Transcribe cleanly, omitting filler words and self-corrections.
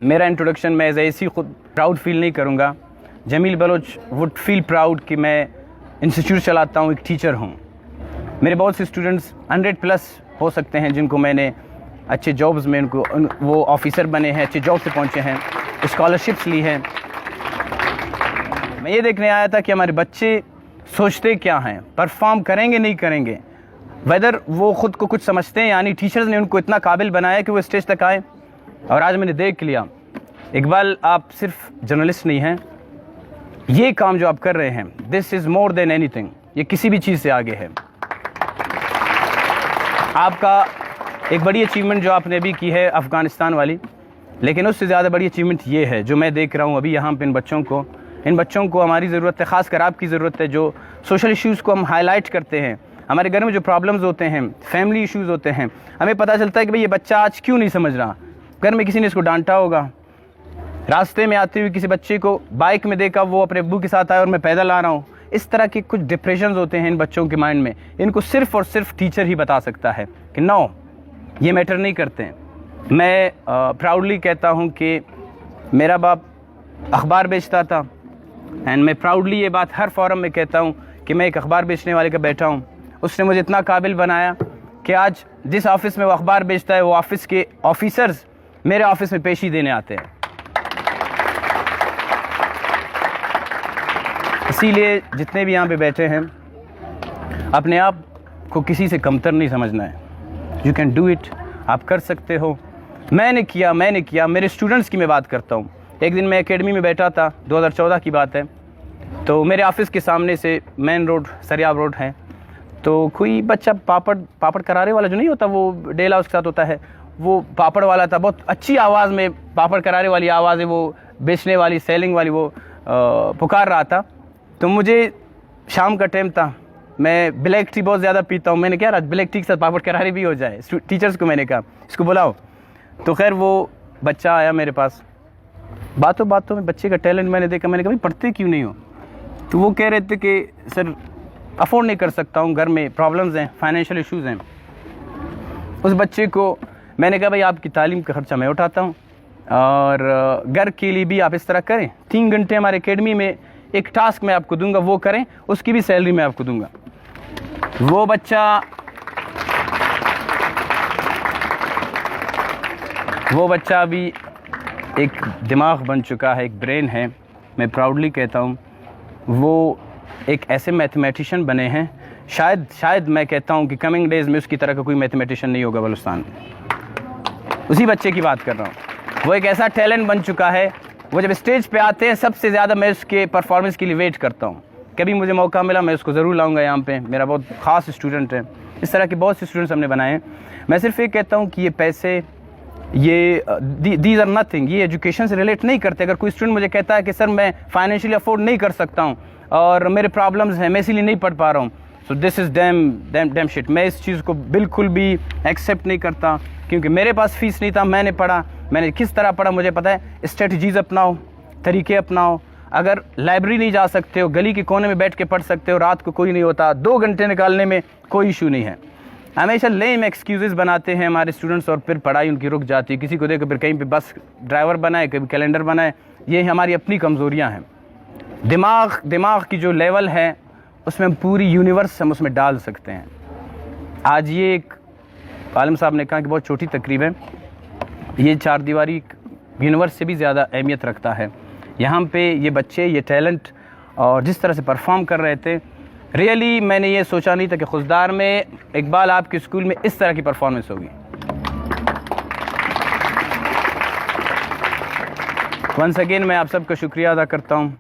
मेरा इंट्रोडक्शन मैं एज ऐसी खुद प्राउड फील नहीं करूँगा। Jamil Baloch would feel proud कि मैं इंस्टीट्यूट चलाता हूँ, एक टीचर हूँ। मेरे बहुत से स्टूडेंट्स 100+ हो सकते हैं जिनको मैंने अच्छे जॉब्स में वो ऑफिसर बने हैं, अच्छे जॉब से पहुँचे हैं, स्कॉलरशिप्स ली हैं। मैं ये देखने आया था कि हमारे बच्चे सोचते क्या हैं, परफॉर्म करेंगे नहीं करेंगे, वेदर वो ख़ुद को कुछ समझते हैं, यानी टीचर्स ने उनको इतना काबिल बनाया कि वो स्टेज तक आए। और आज मैंने देख लिया, इकबाल आप सिर्फ जर्नलिस्ट नहीं हैं, ये काम जो आप कर रहे हैं this is more than anything, ये किसी भी चीज़ से आगे है। आपका एक बड़ी अचीवमेंट जो आपने अभी की है अफ़गानिस्तान वाली, लेकिन उससे ज़्यादा बड़ी अचीवमेंट ये है जो मैं देख रहा हूँ अभी यहाँ पे इन बच्चों को हमारी ज़रूरत है, ख़ासकर आपकी ज़रूरत है। जो सोशल इश्यूज़ को हम हाईलाइट करते हैं, हमारे घर में जो प्रॉब्लम्स होते हैं, फैमिली इश्यूज़ होते हैं, हमें पता चलता है कि भाई ये बच्चा आज क्यों नहीं समझ रहा। घर में किसी ने इसको डांटा होगा, रास्ते में आते हुए किसी बच्चे को बाइक में देखा, वो अपने अब्बू के साथ आया और मैं पैदल आ रहा हूँ। इस तरह के कुछ डिप्रेशंस होते हैं इन बच्चों के माइंड में, इनको सिर्फ़ और सिर्फ टीचर ही बता सकता है कि नो, ये मैटर नहीं करते हैं। मैं प्राउडली कहता हूँ कि मेरा बाप अखबार बेचता था, एंड मैं प्राउडली ये बात हर फोरम में कहता हूँ कि मैं एक अखबार बेचने वाले का बेटा हूँ। उसने मुझे इतना काबिल बनाया कि आज जिस ऑफ़िस में वो अखबार बेचता है, वो ऑफ़िस के ऑफिसर्स मेरे ऑफ़िस में पेशी देने आते हैं। इसीलिए जितने भी यहाँ पे बैठे हैं, अपने आप को किसी से कमतर नहीं समझना है। यू कैन डू इट, आप कर सकते हो। मैंने किया। मेरे स्टूडेंट्स की मैं बात करता हूँ। एक दिन मैं एकेडमी में बैठा था, 2014 की बात है, तो मेरे ऑफिस के सामने से मेन रोड सरियाब रोड है, तो कोई बच्चा पापड़ करारे वाला जो नहीं होता, वो डेला उसके साथ होता है, वो पापड़ वाला था। बहुत अच्छी आवाज़ में पापड़ करारे वाली आवाज़ है, वो बेचने वाली, सेलिंग वाली, वो पुकार रहा था। तो मुझे शाम का टाइम था, मैं ब्लैक टी बहुत ज़्यादा पीता हूँ। मैंने क्या रहा ब्लैक टी के साथ पापड़ करारे भी हो जाए। टीचर्स को मैंने कहा इसको बुलाओ। तो खैर वो बच्चा आया मेरे पास, बातों में बच्चे का टैलेंट मैंने देखा। मैंने कहा भाई पढ़ते क्यों नहीं हो? तो वो कह रहे थे कि सर अफोर्ड नहीं कर सकता हूँ, घर में प्रॉब्लम्स हैं, फाइनेंशियल इश्यूज़ हैं। उस बच्चे को मैंने कहा भाई आपकी तालीम का ख़र्चा मैं उठाता हूँ और घर के लिए भी आप इस तरह करें। 3 घंटे हमारे एकेडमी में एक टास्क मैं आपको दूंगा, वो करें, उसकी भी सैलरी मैं आपको दूंगा। वो बच्चा अभी एक दिमाग बन चुका है, एक ब्रेन है। मैं प्राउडली कहता हूँ वो एक ऐसे मैथमेटिशियन बने हैं, शायद मैं कहता हूँ कि कमिंग डेज़ में उसकी तरह का कोई मैथमेटिशियन नहीं होगा बलूचिस्तान में। उसी बच्चे की बात कर रहा हूँ। वो एक ऐसा टैलेंट बन चुका है, वो जब स्टेज पे आते हैं सबसे ज़्यादा मैं उसके परफॉर्मेंस के लिए वेट करता हूँ। कभी मुझे मौका मिला मैं उसको ज़रूर लाऊंगा यहाँ पे। मेरा बहुत ख़ास स्टूडेंट है। इस तरह के बहुत से स्टूडेंट्स हमने बनाए हैं। मैं सिर्फ ये कहता हूँ कि ये पैसे, ये दीज आर नथिंग, ये एजुकेशन से रिलेट नहीं करते। अगर कोई स्टूडेंट मुझे कहता है कि सर मैं फाइनेंशियली अफोर्ड नहीं कर सकता हूँ और मेरे प्रॉब्लम्स हैं, मैं इसीलिए नहीं पढ़ पा रहा हूँ, so this is dam shit. मैं इस चीज़ को बिल्कुल भी एक्सेप्ट नहीं करता, क्योंकि मेरे पास फ़ीस नहीं था, मैंने पढ़ा। मैंने किस तरह पढ़ा मुझे पता है। स्ट्रेटजीज़ अपनाओ, तरीके अपनाओ। अगर लाइब्रेरी नहीं जा सकते हो, गली के कोने में बैठ के पढ़ सकते हो, रात को कोई नहीं होता, 2 घंटे निकालने में कोई इशू नहीं है। हमेशा लेम एक्सक्यूज़ेस बनाते हैं हमारे स्टूडेंट्स और फिर पढ़ाई उनकी रुक जाती है। किसी को देखो फिर कहीं पे बस ड्राइवर बनाए, कभी कैलेंडर बनाए। ये हमारी अपनी कमज़ोरियाँ हैं। दिमाग की जो लेवल है उसमें हम पूरी यूनिवर्स हम उसमें डाल सकते हैं। आज ये एक आलिम साहब ने कहा कि बहुत छोटी तकरीब है, ये 4 दीवारी यूनिवर्स से भी ज़्यादा अहमियत रखता है। यहाँ पे ये बच्चे, ये टैलेंट और जिस तरह से परफॉर्म कर रहे थे, रियली मैंने ये सोचा नहीं था कि खुशदार में इकबाल आपके स्कूल में इस तरह की परफॉर्मेंस होगी। वंस अगेन मैं आप सबका शुक्रिया अदा करता हूँ।